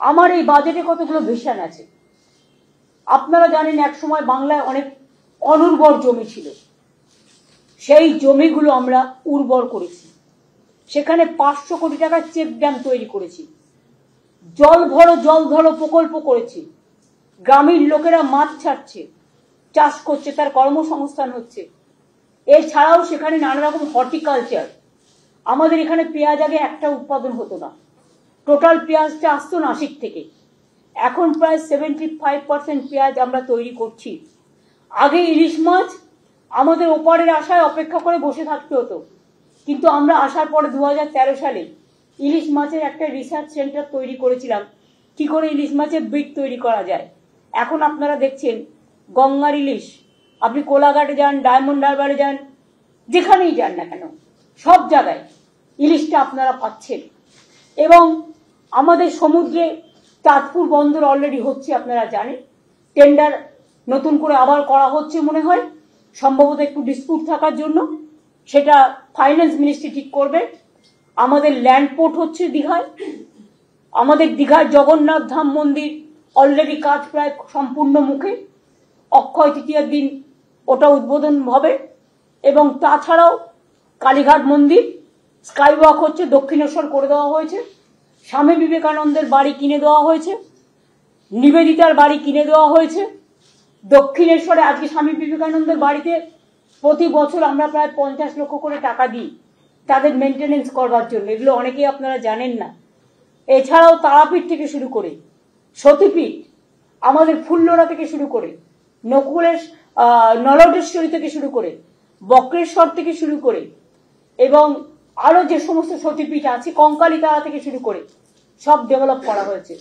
আমার এই বাজেটে কতগুলো ভিশন আছে। আপনারা জানেন এক সময় বাংলায় অনেক অনুর্বর জমি ছিল, সেই জমিগুলো আমরা উর্বর করেছি। সেখানে 500 কোটি টাকার চেক ড্যাম তৈরি করেছি, জল ধরো প্রকল্প করেছি। গ্রামীণ লোকেরা মাছ ছাড়ছে, চাষ করছে, তার কর্মসংস্থান হচ্ছে। এছাড়াও সেখানে নানা রকম হর্টিকালচার। আমাদের এখানে পেঁয়াজ আগে একটা উৎপাদন হতো না, টোটাল পেঁয়াজটা আসতো নাসিক থেকে। এখন প্রায় 75% পেঁয়াজ আমরা তৈরি করছি। আগে ইলিশ মাছ আমাদের ওপারের আশায় অপেক্ষা করে বসে থাকতে হতো, কিন্তু আমরা আসার পরে 2013 সালে ইলিশ মাছের একটা রিসার্চ সেন্টার তৈরি করেছিলাম, কি করে ইলিশ মাছের ব্রিড তৈরি করা যায়। এখন আপনারা দেখছেন গঙ্গার ইলিশ, আপনি কোলাঘাটে যান, ডায়মন্ড হারবারে যান, যেখানেই যান না কেন সব জায়গায় ইলিশটা আপনারা পাচ্ছেন। এবং আমাদের সমুদ্রে চাঁদপুর বন্দর অলরেডি হচ্ছে, আপনারা জানেন। টেন্ডার নতুন করে আবার করা হচ্ছে মনে হয়, সম্ভবত একটু ডিসপিউট থাকার জন্য, সেটা ফাইন্যান্স মিনিস্ট্রি ঠিক করবে। আমাদের ল্যান্ড পোর্ট হচ্ছে দীঘায়। আমাদের দীঘার জগন্নাথ ধাম মন্দির অলরেডি কাজ প্রায় সম্পূর্ণ মুখে, অক্ষয় তৃতীয়ার দিন ওটা উদ্বোধন হবে। এবং তাছাড়াও কালীঘাট মন্দির স্কাইওয়াক হচ্ছে, দক্ষিণেশ্বর করে দেওয়া হয়েছে, স্বামী বিবেকানন্দের বাড়ি কিনে দেওয়া হয়েছে, নিবেদিতার বাড়ি কিনে দেওয়া হয়েছে। দক্ষিণেশ্বরে আজকে স্বামী বিবেকানন্দের বাড়িতে প্রতি বছর আমরা প্রায় 50 লক্ষ করে টাকা দিই তাদের মেনটেনেন্স করবার জন্য, এগুলো অনেকেই আপনারা জানেন না। এছাড়াও তারাপীঠ থেকে শুরু করে সতীপীঠ, আমাদের ফুল্লরা থেকে শুরু করে নকুলের নলটেশ্বরী থেকে শুরু করে বক্রেশ্বর থেকে শুরু করে এবং আরো যে সমস্ত সতীপীঠ আছে, কঙ্কালী তারা থেকে শুরু করে সব ডেভেলপ করা হয়েছে।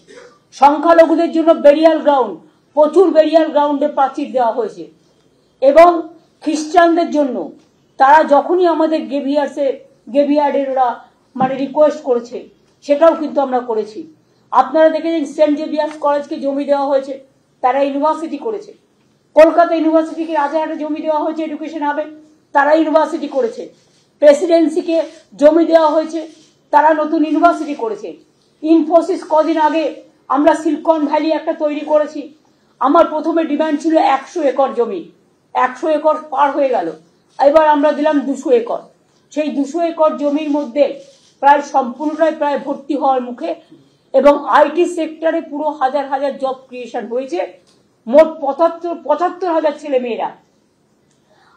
সংখ্যালঘুদের জন্য বেরিয়াল গ্রাউন্ড, প্রচুর বেরিয়াল গ্রাউন্ডে প্রাচীর দেওয়া হয়েছে। এবং খ্রিস্টানদের জন্য তারা যখনই আমাদের গেভিয়ার্ডের ওরা মানে রিকোয়েস্ট করেছে, সেটাও কিন্তু আমরা করেছি। আপনারা দেখেছেন সেন্ট জেভিয়ার্স কলেজকে জমি দেওয়া হয়েছে, তারা ইউনিভার্সিটি করেছে। কলকাতা ইউনিভার্সিটিকে রাজারহাটে জমি দেওয়া হয়েছে এডুকেশন হবে, তারা ইউনিভার্সিটি করেছে। প্রেসিডেন্সিকে জমি দেওয়া হয়েছে, তারা নতুন ইউনিভার্সিটি করেছে। ইনফোসিস কদিন আগে আমরা সিলিকন ভ্যালি একটা তৈরি করেছি। আমার প্রথমে ডিমান্ড ছিল 100 একর জমি, 100 একর পার হয়ে গেল, এবার আমরা দিলাম 200 একর। সেই 200 একর জমির মধ্যে প্রায় সম্পূর্ণটাই প্রায় ভর্তি হওয়ার মুখে, এবং আইটি সেক্টরে পুরো হাজার হাজার জব ক্রিয়েশন হয়েছে। মোট 75,000 ছেলে মেয়েরা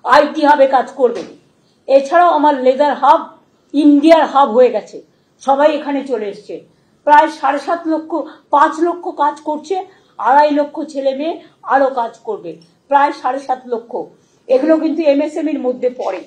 আইটি হাবে কাজ করবে। এছাড়াও আমার লেদার হাব ইন্ডিয়ার হাব হয়ে গেছে, সবাই এখানে চলে এসছে। প্রায় 7.5 লক্ষ, 5 লক্ষ কাজ করছে, 2.5 লক্ষ ছেলে মেয়ে আরো কাজ করবে, প্রায় 7.5 লক্ষ। এগুলো কিন্তু এমএসএমইর মধ্যে পড়ে।